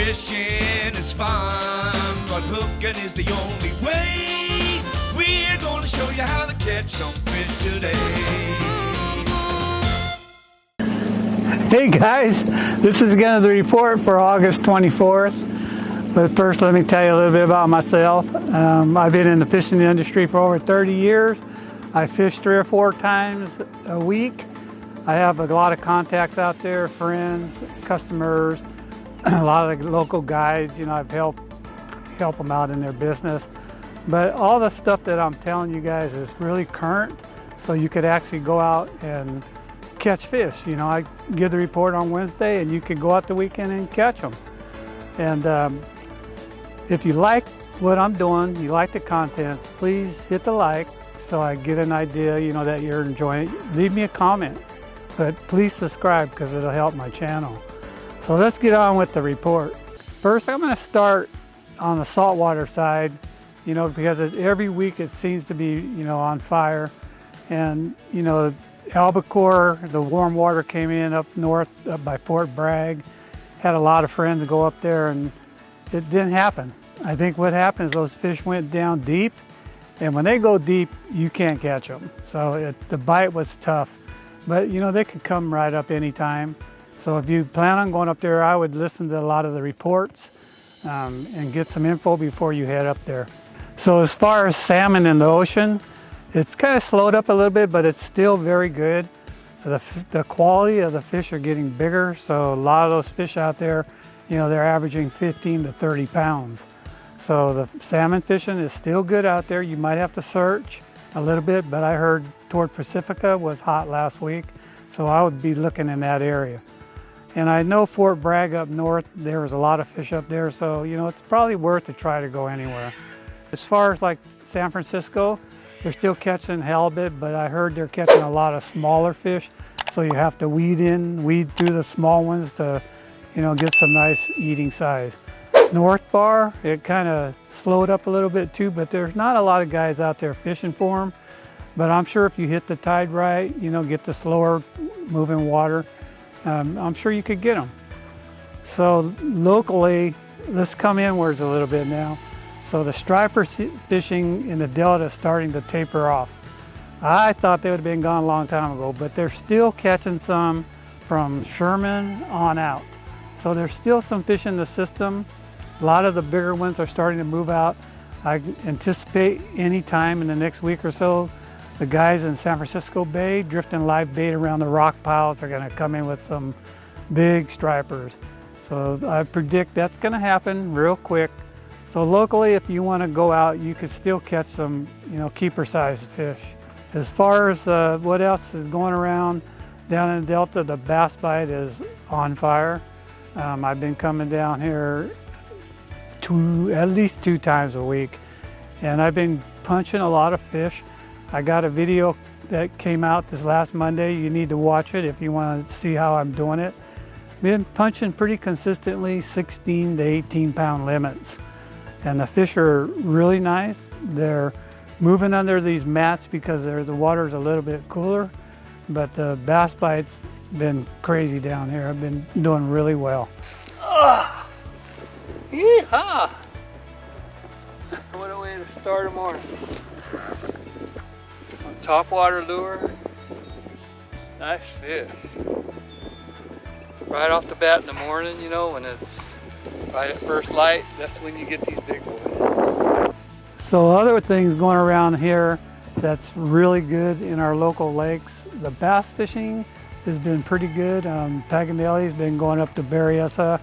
Fishing is fun, but hooking is the only way. We're gonna show you how to catch some fish today. Hey guys, this is again the report for August 24th. But first, let me tell you a little bit about myself. I've been in the fishing industry for over 30 years. I fish 3 or 4 times a week. I have a lot of contacts out there, friends, customers, a lot of the local guides. You know, I've helped them out in their business. But all the stuff that I'm telling you guys is really current, so you could actually go out and catch fish. You know, I give the report on Wednesday, and you could go out the weekend and catch them. And if you like what I'm doing, you like the contents, please hit the like so I get an idea, you know, that you're enjoying it. Leave me a comment, but please subscribe because it'll help my channel. So let's get on with the report. First, I'm going to start on the saltwater side, you know, because every week it seems to be, you know, on fire. And, you know, Albacore, the warm water came in up north up by Fort Bragg. Had a lot of friends go up there, and it didn't happen. I think what happened is those fish went down deep, and when they go deep, you can't catch them. So the bite was tough, but you know, they could come right up anytime. So if you plan on going up there, I would listen to a lot of the reports and get some info before you head up there. So as far as salmon in the ocean, it's kind of slowed up a little bit, but it's still very good. The quality of the fish are getting bigger, so a lot of those fish out there, you know, they're averaging 15 to 30 pounds. So the salmon fishing is still good out there. You might have to search a little bit, but I heard toward Pacifica was hot last week, so I would be looking in that area. And I know Fort Bragg up north, there was a lot of fish up there, so you know, it's probably worth to try to go anywhere. As far as like San Francisco, they're still catching halibut, but I heard they're catching a lot of smaller fish, so you have to weed through the small ones to, you know, get some nice eating size. North Bar, it kind of slowed up a little bit too, but there's not a lot of guys out there fishing for them. But I'm sure if you hit the tide right, you know, get the slower moving water, I'm sure you could get them. So locally, let's come inwards a little bit now. So the striper fishing in the Delta is starting to taper off. I thought they would have been gone a long time ago, but they're still catching some from Sherman on out. So there's still some fish in the system. A lot of the bigger ones are starting to move out. I anticipate any time in the next week or so, the guys in San Francisco Bay drifting live bait around the rock piles are going to come in with some big stripers. So I predict that's going to happen real quick. So locally, if you want to go out, you could still catch some, you know, keeper-sized fish. As far as what else is going around down in the Delta, the bass bite is on fire. I've been coming down here at least 2 times a week, and I've been punching a lot of fish. I got a video that came out this last Monday. You need to watch it if you want to see how I'm doing it. Been punching pretty consistently 16 to 18 pound limits, and the fish are really nice. They're moving under these mats because the water's a little bit cooler, but the bass bite's been crazy down here. I've been doing really well. Yeehaw! What a way to start a morning. Top water lure. Nice fish. Right off the bat in the morning, you know, when it's right at first light, that's when you get these big boys. So other things going around here that's really good in our local lakes, the bass fishing has been pretty good. Paganelli's been going up to berryessa.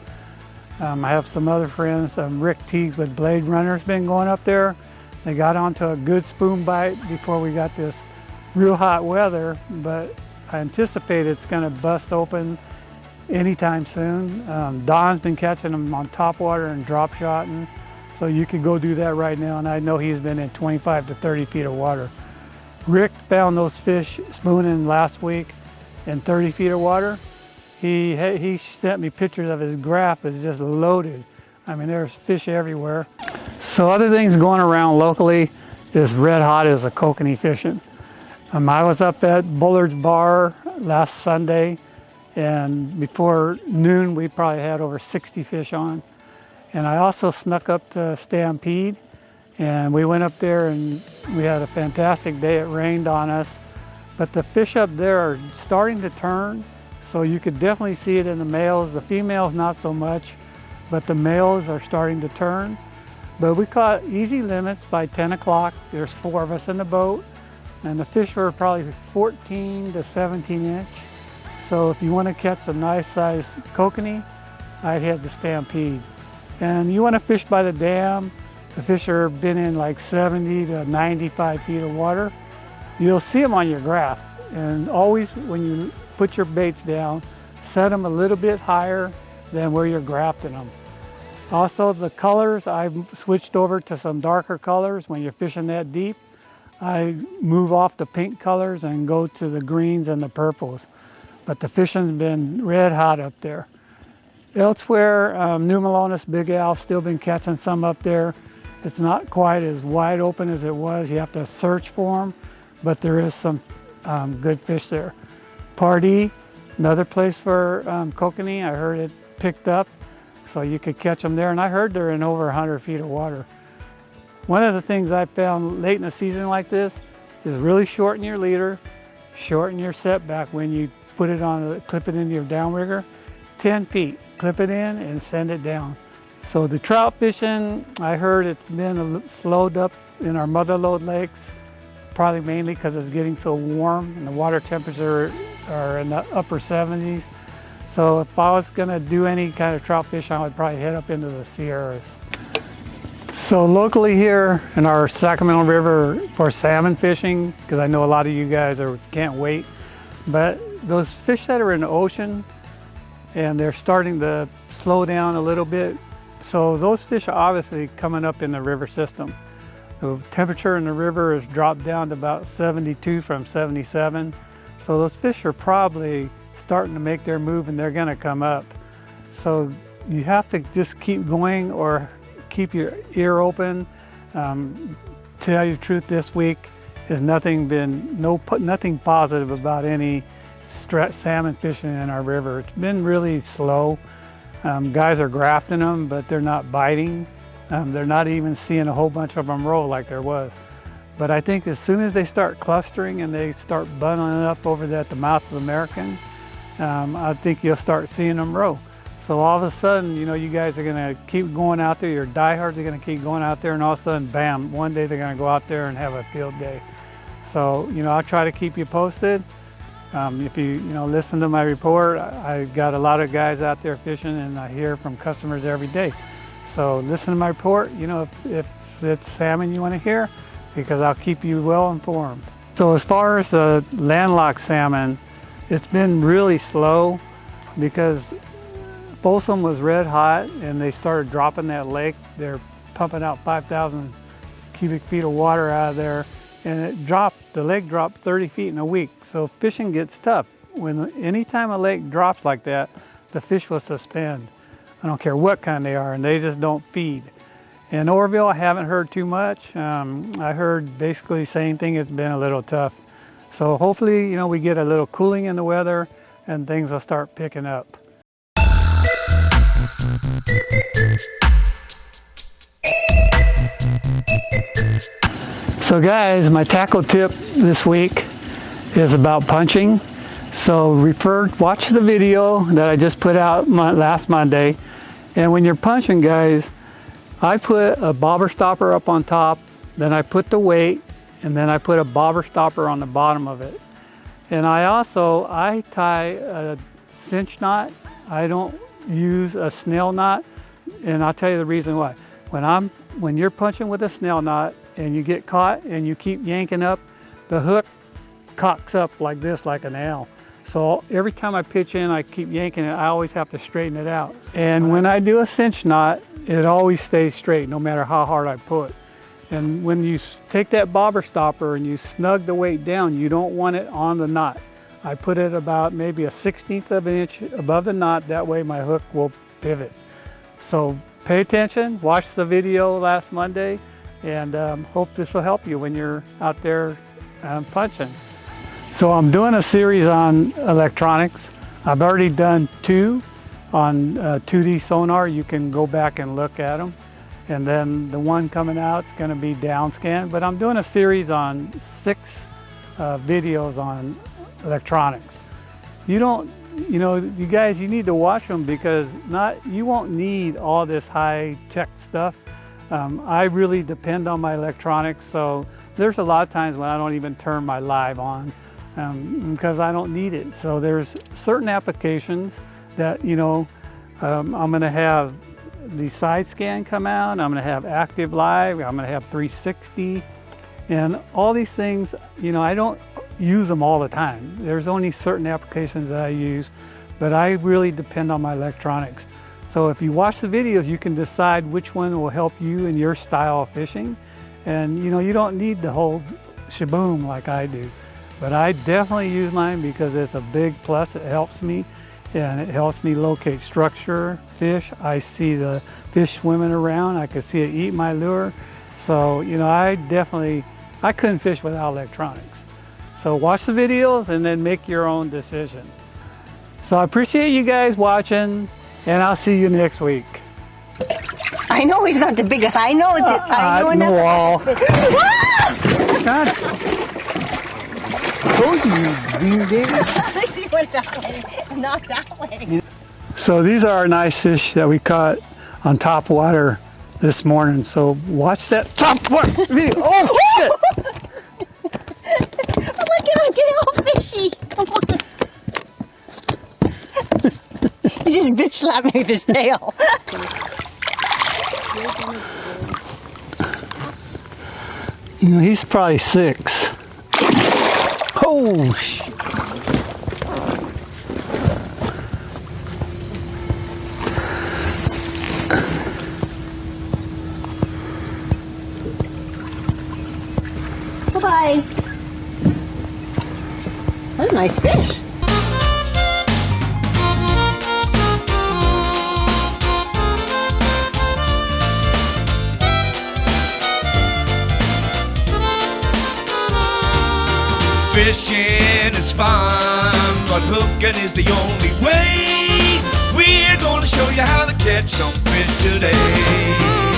I have some other friends, Rick Teague with Blade Runner's been going up there. They got onto a good spoon bite before we got this real hot weather, but I anticipate it's going to bust open anytime soon. Don's been catching them on top water and drop shotting, so you could go do that right now, and I know he's been in 25 to 30 feet of water. Rick found those fish spooning last week in 30 feet of water. He sent me pictures of his graph. It's just loaded. I mean, there's fish everywhere. So other things going around locally is red hot as a kokanee fishing. I was up at Bullard's Bar last Sunday, and before noon we probably had over 60 fish on. And I also snuck up to Stampede, and we went up there and we had a fantastic day. It rained on us, but the fish up there are starting to turn, so you could definitely see it in the males. The females not so much, but the males are starting to turn. But we caught easy limits by 10 o'clock. There's 4 of us in the boat, and the fish were probably 14 to 17 inch. So if you want to catch a nice size kokanee, I'd head to Stampede. And you want to fish by the dam. The fish are been in like 70 to 95 feet of water. You'll see them on your graph. And always when you put your baits down, set them a little bit higher than where you're grafting them. Also the colors, I've switched over to some darker colors. When you're fishing that deep, I move off the pink colors and go to the greens and the purples. But the fishing's been red hot up there. Elsewhere, New Melones, Big Al, still been catching some up there. It's not quite as wide open as it was. You have to search for them, but there is some good fish there. Pardee, another place for kokanee. I heard it picked up, so you could catch them there. And I heard they're in over 100 feet of water. One of the things I found late in a season like this is really shorten your leader, shorten your setback when you put it on, clip it into your downrigger. 10 feet, clip it in and send it down. So the trout fishing, I heard it's been slowed up in our Motherlode Lakes, probably mainly because it's getting so warm and the water temperatures are in the upper 70s. So if I was gonna do any kind of trout fishing, I would probably head up into the Sierras. So locally here in our Sacramento River for salmon fishing, because I know a lot of you guys can't wait, but those fish that are in the ocean, and they're starting to slow down a little bit. So those fish are obviously coming up in the river system. The temperature in the river has dropped down to about 72 from 77. So those fish are probably starting to make their move and they're gonna come up. So you have to just keep going or keep your ear open. Tell you the truth, this week has nothing positive about any salmon fishing in our river. It's been really slow. Guys are grafting them, but they're not biting. They're not even seeing a whole bunch of them roll like there was. But I think as soon as they start clustering and they start bundling up over at the mouth of American, I think you'll start seeing them roll. So all of a sudden, you know, you guys are gonna keep going out there, your diehards are gonna keep going out there, and all of a sudden, bam, one day they're gonna go out there and have a field day. So, you know, I'll try to keep you posted. If you listen to my report, I've got a lot of guys out there fishing and I hear from customers every day. So listen to my report, you know, if it's salmon you want to hear, because I'll keep you well informed. So as far as the landlocked salmon, it's been really slow because Folsom was red hot and they started dropping that lake. They're pumping out 5,000 cubic feet of water out of there. And the lake dropped 30 feet in a week. So fishing gets tough. Anytime a lake drops like that, the fish will suspend. I don't care what kind they are, and they just don't feed. In Orville, I haven't heard too much. I heard basically the same thing, it's been a little tough. So hopefully, you know, we get a little cooling in the weather and things will start picking up. So guys, my tackle tip this week is about punching. So watch the video that I just put out last Monday. And when you're punching, guys, I put a bobber stopper up on top, then I put the weight, and then I put a bobber stopper on the bottom of it. And I tie a cinch knot. I don't use a snail knot, and I'll tell you the reason why. When you're punching with a snail knot and you get caught and you keep yanking up, the hook cocks up like this, like an L. So every time I pitch in, I keep yanking it. I always have to straighten it out. And when I do a cinch knot, it always stays straight, no matter how hard I put. And when you take that bobber stopper and you snug the weight down, you don't want it on the knot. I put it about maybe a 1/16 of an inch above the knot. That way my hook will pivot. So pay attention, watch the video last Monday, and hope this will help you when you're out there punching. So I'm doing a series on electronics. I've already done 2. on 2D sonar. You can go back and look at them. And then the one coming out is going to be down scan. But I'm doing a series on 6 videos on electronics. You don't, you know, you guys, you need to watch them because you won't need all this high tech stuff. I really depend on my electronics, so there's a lot of times when I don't even turn my live on because I don't need it. So there's certain applications that, you know, I'm going to have the side scan come out, I'm going to have active live, I'm going to have 360, and all these things, you know, I don't use them all the time. There's only certain applications that I use, but I really depend on my electronics. So if you watch the videos, you can decide which one will help you in your style of fishing. And you know, you don't need the whole shaboom like I do. But I definitely use mine because it's a big plus. It helps me, and it helps me locate structure, fish. I see the fish swimming around. I can see it eat my lure. So, you know, I couldn't fish without electronics. So watch the videos and then make your own decision. So I appreciate you guys watching, and I'll see you next week. I know he's not the biggest. I know that. I know enough. Wall. God. Told you, She went that way, not that way. So these are our nice fish that we caught on top water this morning. So watch that top water video. Oh shit! Look at him getting all fishy. Come on. He just bitch slapped me with his tail. You know, he's probably 6. Oh shit. Bye-bye. That's a nice fish. Fishing is fun, but hooking is the only way. We're gonna show you how to catch some fish today.